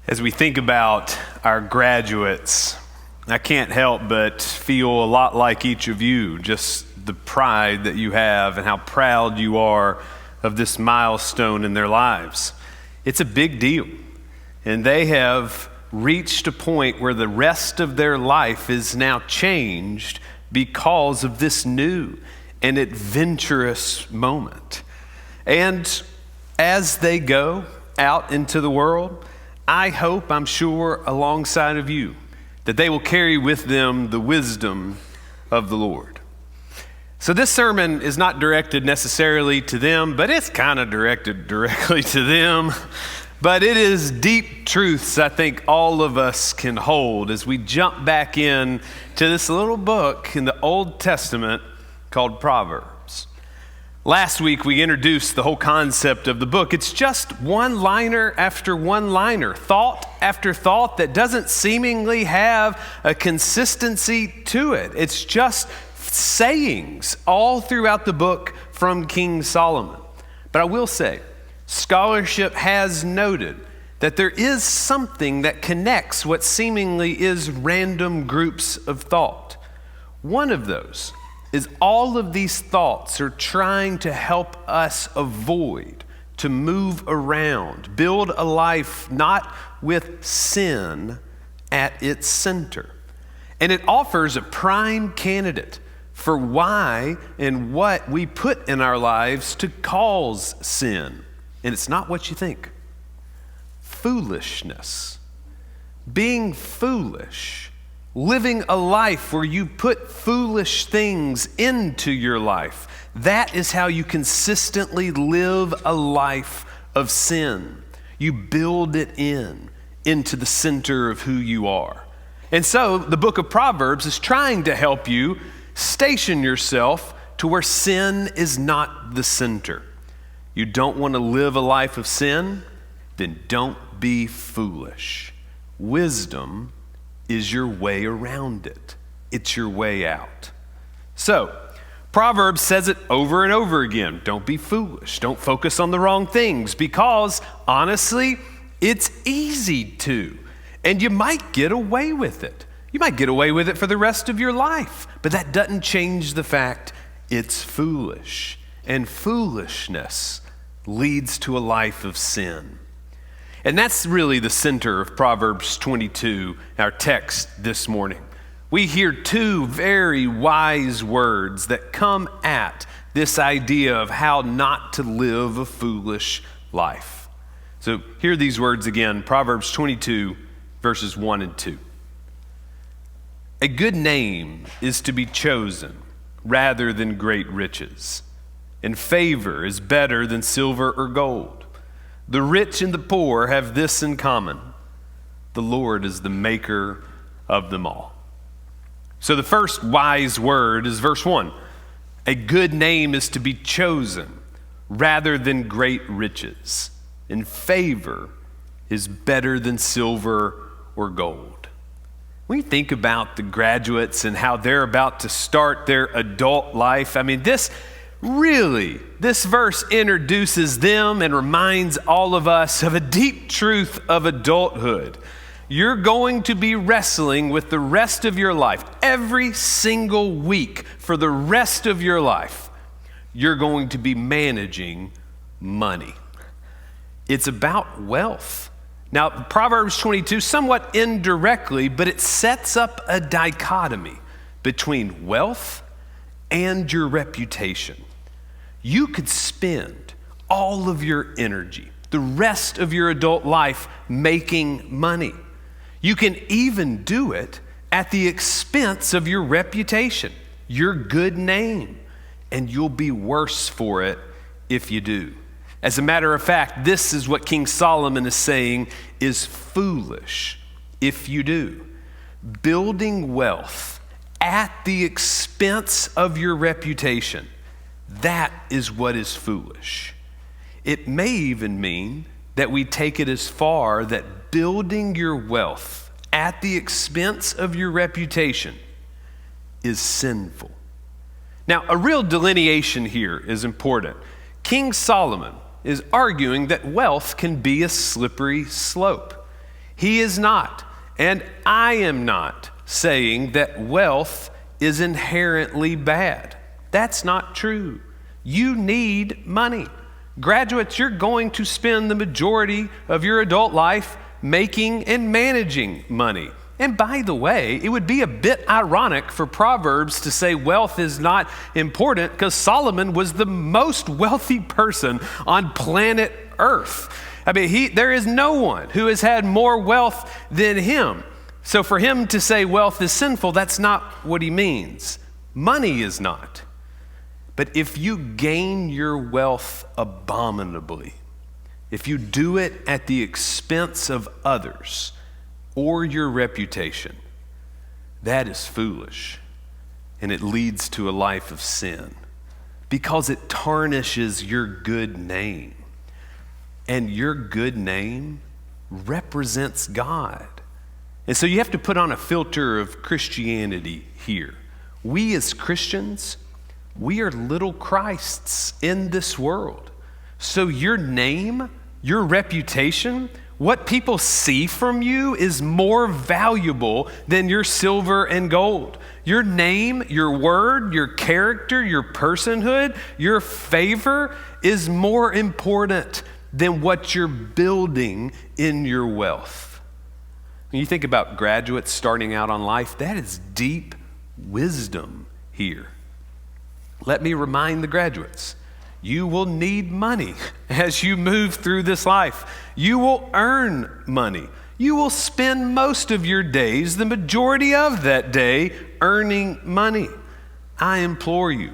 As we think about our graduates, I can't help but feel a lot like each of you, just the pride that you have and how proud you are of this milestone in their lives. It's a big deal, and they have reached a point where the rest of their life is now changed because of this new and adventurous moment. And as they go out into the world, I hope, I'm sure, alongside of you, that they will carry with them the wisdom of the Lord. So this sermon is not directed necessarily to them, but it's kind of directed directly to them. But it is deep truths I think all of us can hold as we jump back in to this little book in the Old Testament called Proverbs. Last week we introduced the whole concept of the book. It's just one-liner after one-liner, thought after thought that doesn't seemingly have a consistency to it. It's just sayings all throughout the book from King Solomon. But I will say, scholarship has noted that there is something that connects what seemingly is random groups of thought. One of those is all of these thoughts are trying to help us avoid, to move around, build a life not with sin at its center. And it offers a prime candidate for why and what we put in our lives to cause sin. And it's not what you think. Foolishness. Being foolish. Living a life where you put foolish things into your life. That is how you consistently live a life of sin. You build it into the center of who you are. And so the book of Proverbs is trying to help you station yourself to where sin is not the center. You don't want to live a life of sin? Then don't be foolish. Wisdom is your way around it. It's your way out. So, Proverbs says it over and over again. Don't be foolish. Don't focus on the wrong things because, honestly, it's easy to. And you might get away with it. You might get away with it for the rest of your life. But that doesn't change the fact it's foolish. And foolishness leads to a life of sin. And that's really the center of Proverbs 22, our text this morning. We hear two very wise words that come at this idea of how not to live a foolish life. So hear these words again, Proverbs 22, verses 1 and 2. A good name is to be chosen rather than great riches, and favor is better than silver or gold. The rich and the poor have this in common. The Lord is the maker of them all. So the first wise word is verse 1. A good name is to be chosen rather than great riches, and favor is better than silver or gold. When you think about the graduates and how they're about to start their adult life, this verse introduces them and reminds all of us of a deep truth of adulthood. You're going to be wrestling with the rest of your life. Every single week for the rest of your life, you're going to be managing money. It's about wealth. Now, Proverbs 22, somewhat indirectly, but it sets up a dichotomy between wealth and your reputation. You could spend all of your energy, the rest of your adult life, making money. You can even do it at the expense of your reputation, your good name, and you'll be worse for it if you do. As a matter of fact, this is what King Solomon is saying is foolish if you do. Building wealth at the expense of your reputation. That is what is foolish. It may even mean that we take it as far that building your wealth at the expense of your reputation is sinful. Now, a real delineation here is important. King Solomon is arguing that wealth can be a slippery slope. He is not, and I am not saying that wealth is inherently bad. That's not true. You need money. Graduates, you're going to spend the majority of your adult life making and managing money. And by the way, it would be a bit ironic for Proverbs to say wealth is not important because Solomon was the most wealthy person on planet Earth. I mean, there is no one who has had more wealth than him. So for him to say wealth is sinful, that's not what he means. Money is not. But if you gain your wealth abominably, if you do it at the expense of others or your reputation, that is foolish, and it leads to a life of sin because it tarnishes your good name. And your good name represents God. And so you have to put on a filter of Christianity here. We as Christians, we are little Christs in this world. So your name, your reputation, what people see from you is more valuable than your silver and gold. Your name, your word, your character, your personhood, your favor is more important than what you're building in your wealth. When you think about graduates starting out on life, that is deep wisdom here. Let me remind the graduates, you will need money as you move through this life. You will earn money. You will spend most of your days, the majority of that day, earning money. I implore you,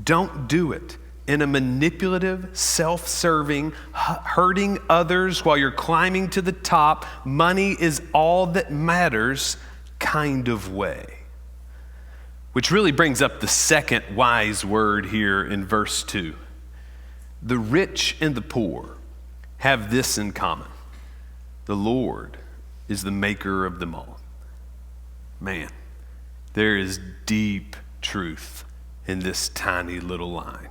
don't do it in a manipulative, self-serving, hurting others while you're climbing to the top, money is all that matters kind of way. Which really brings up the second wise word here in verse 2. The rich and the poor have this in common. The Lord is the maker of them all. Man, there is deep truth in this tiny little line.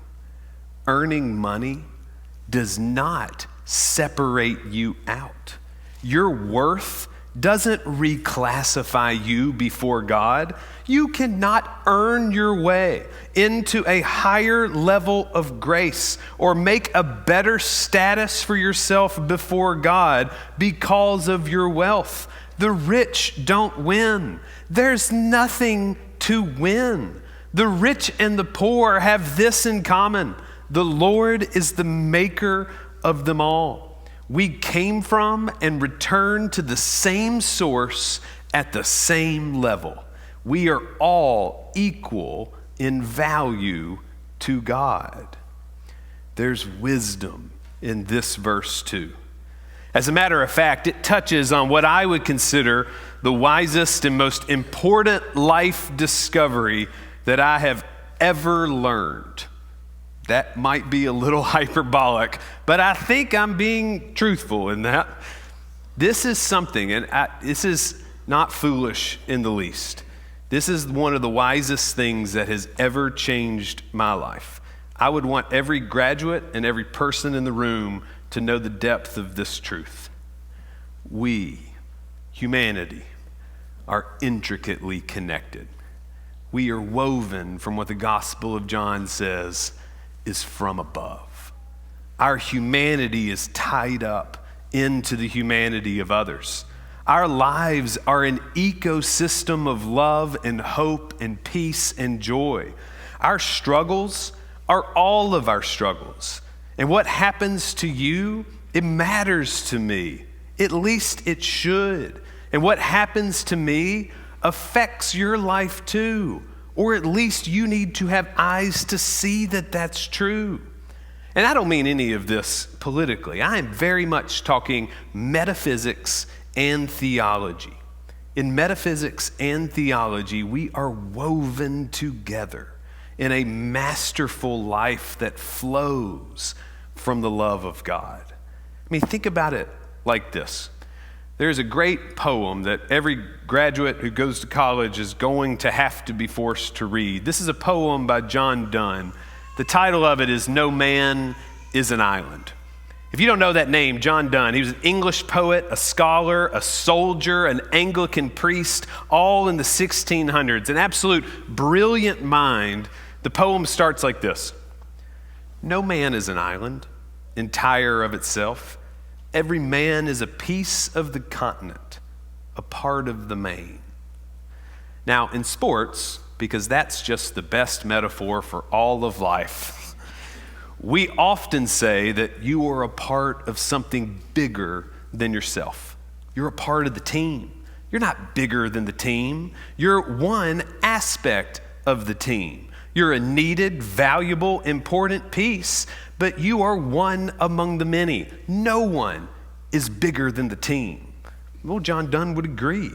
Earning money does not separate you out. Your worth doesn't reclassify you before God. You cannot earn your way into a higher level of grace or make a better status for yourself before God because of your wealth. The rich don't win. There's nothing to win. The rich and the poor have this in common. The Lord is the maker of them all. We came from and return to the same source at the same level. We are all equal in value to God. There's wisdom in this verse too. As a matter of fact, it touches on what I would consider the wisest and most important life discovery that I have ever learned. That might be a little hyperbolic, but I think I'm being truthful in that. This is something, and this is not foolish in the least. This is one of the wisest things that has ever changed my life. I would want every graduate and every person in the room to know the depth of this truth. We, humanity, are intricately connected. We are woven from what the Gospel of John says is from above. Our humanity is tied up into the humanity of others. Our lives are an ecosystem of love and hope and peace and joy. Our struggles are all of our struggles. And what happens to you, it matters to me. At least it should. And what happens to me affects your life too. Or at least you need to have eyes to see that that's true. And I don't mean any of this politically. I am very much talking metaphysics and theology. In metaphysics and theology, we are woven together in a masterful life that flows from the love of God. I mean, think about it like this. There's a great poem that every graduate who goes to college is going to have to be forced to read. This is a poem by John Donne. The title of it is No Man is an Island. If you don't know that name, John Donne, he was an English poet, a scholar, a soldier, an Anglican priest, all in the 1600s. An absolute brilliant mind. The poem starts like this. No man is an island, entire of itself. Every man is a piece of the continent, a part of the main. Now, in sports, because that's just the best metaphor for all of life, we often say that you are a part of something bigger than yourself. You're a part of the team. You're not bigger than the team. You're one aspect of the team. You're a needed, valuable, important piece, but you are one among the many. No one is bigger than the team. Well, John Donne would agree.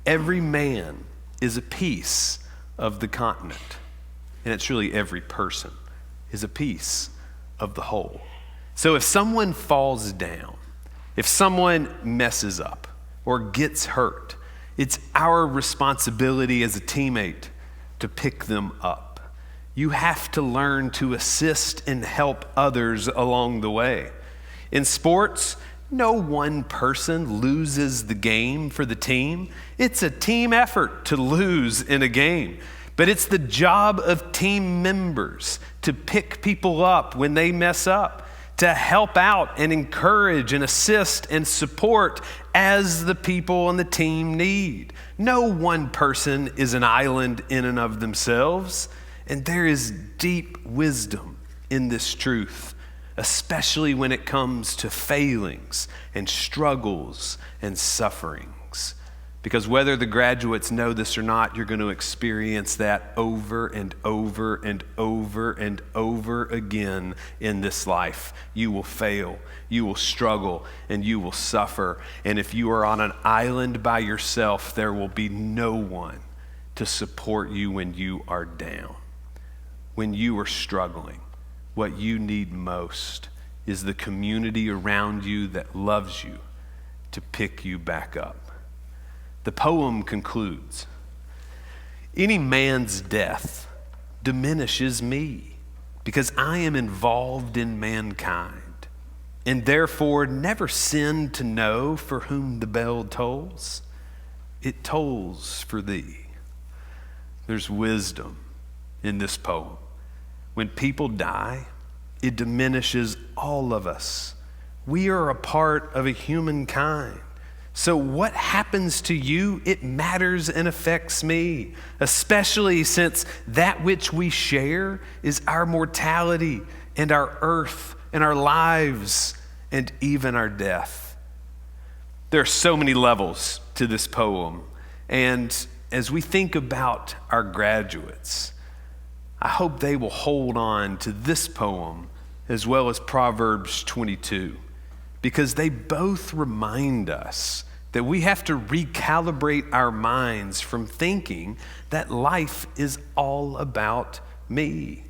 Every man is a piece of the continent. And it's really every person is a piece of the whole. So if someone falls down, if someone messes up or gets hurt, it's our responsibility as a teammate to pick them up. You have to learn to assist and help others along the way. In sports, no one person loses the game for the team. It's a team effort to lose in a game. But it's the job of team members to pick people up when they mess up, to help out and encourage and assist and support as the people on the team need. No one person is an island in and of themselves, and there is deep wisdom in this truth, especially when it comes to failings and struggles and sufferings. Because whether the graduates know this or not, you're going to experience that over and over and over and over again in this life. You will fail, you will struggle, and you will suffer. And if you are on an island by yourself, there will be no one to support you when you are down. When you are struggling, what you need most is the community around you that loves you to pick you back up. The poem concludes, any man's death diminishes me because I am involved in mankind and therefore never sin to know for whom the bell tolls. It tolls for thee. There's wisdom in this poem. When people die, it diminishes all of us. We are a part of a humankind. So what happens to you, it matters and affects me, especially since that which we share is our mortality and our earth and our lives and even our death. There are so many levels to this poem. And as we think about our graduates, I hope they will hold on to this poem as well as Proverbs 22. Because they both remind us that we have to recalibrate our minds from thinking that life is all about me.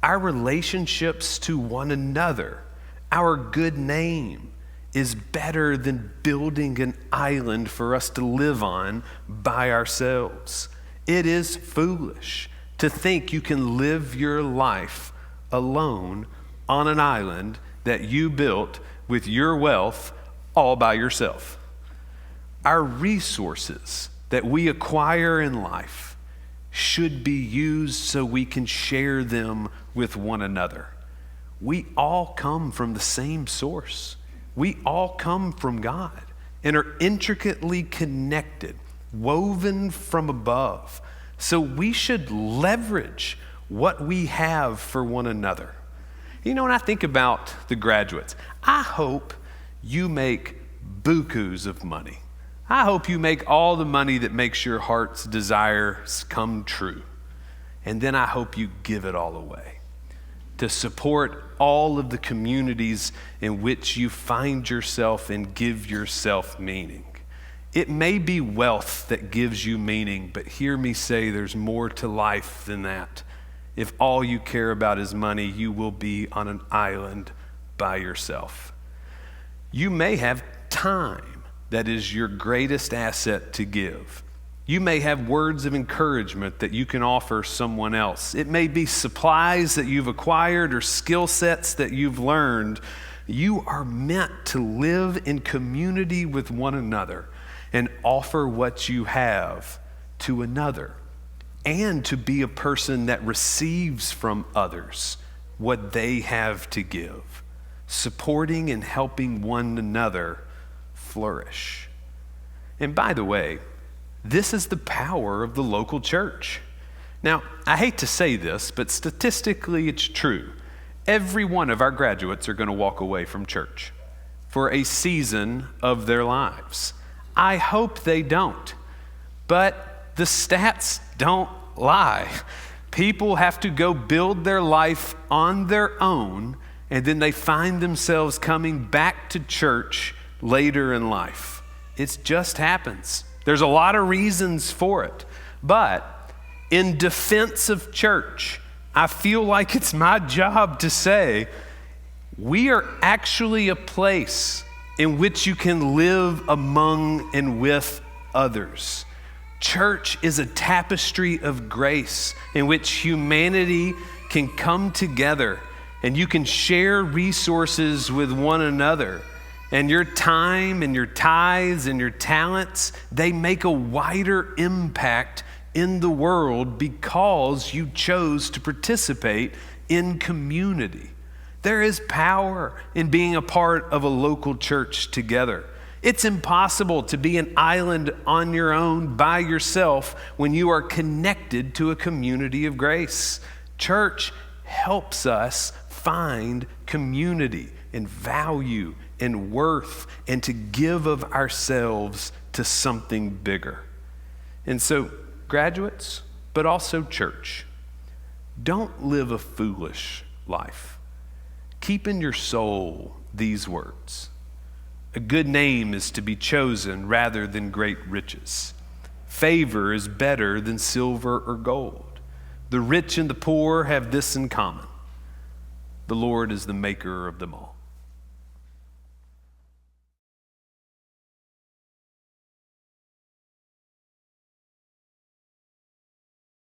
Our relationships to one another, our good name, is better than building an island for us to live on by ourselves. It is foolish to think you can live your life alone on an island that you built with your wealth all by yourself. Our resources that we acquire in life should be used so we can share them with one another. We all come from the same source. We all come from God and are intricately connected, woven from above. So we should leverage what we have for one another. You know, when I think about the graduates, I hope you make bukus of money. I hope you make all the money that makes your heart's desires come true. And then I hope you give it all away to support all of the communities in which you find yourself and give yourself meaning. It may be wealth that gives you meaning, but hear me say there's more to life than that. If all you care about is money, you will be on an island by yourself. You may have time that is your greatest asset to give. You may have words of encouragement that you can offer someone else. It may be supplies that you've acquired or skill sets that you've learned, You are meant to live in community with one another and offer what you have to another, and to be a person that receives from others what they have to give, supporting and helping one another flourish. And by the way, this is the power of the local church. Now, I hate to say this, but statistically it's true. Every one of our graduates are going to walk away from church for a season of their lives. I hope they don't, but the stats don't lie. People have to go build their life on their own, and then they find themselves coming back to church later in life. It just happens. There's a lot of reasons for it, but in defense of church, I feel like it's my job to say, we are actually a place in which you can live among and with others. Church is a tapestry of grace in which humanity can come together and you can share resources with one another. And your time and your tithes and your talents, they make a wider impact in the world because you chose to participate in community. There is power in being a part of a local church together. It's impossible to be an island on your own by yourself when you are connected to a community of grace. Church helps us find community and value and worth and to give of ourselves to something bigger. And so, graduates, but also church, don't live a foolish life. Keep in your soul these words. A good name is to be chosen rather than great riches. Favor is better than silver or gold. The rich and the poor have this in common: the Lord is the maker of them all.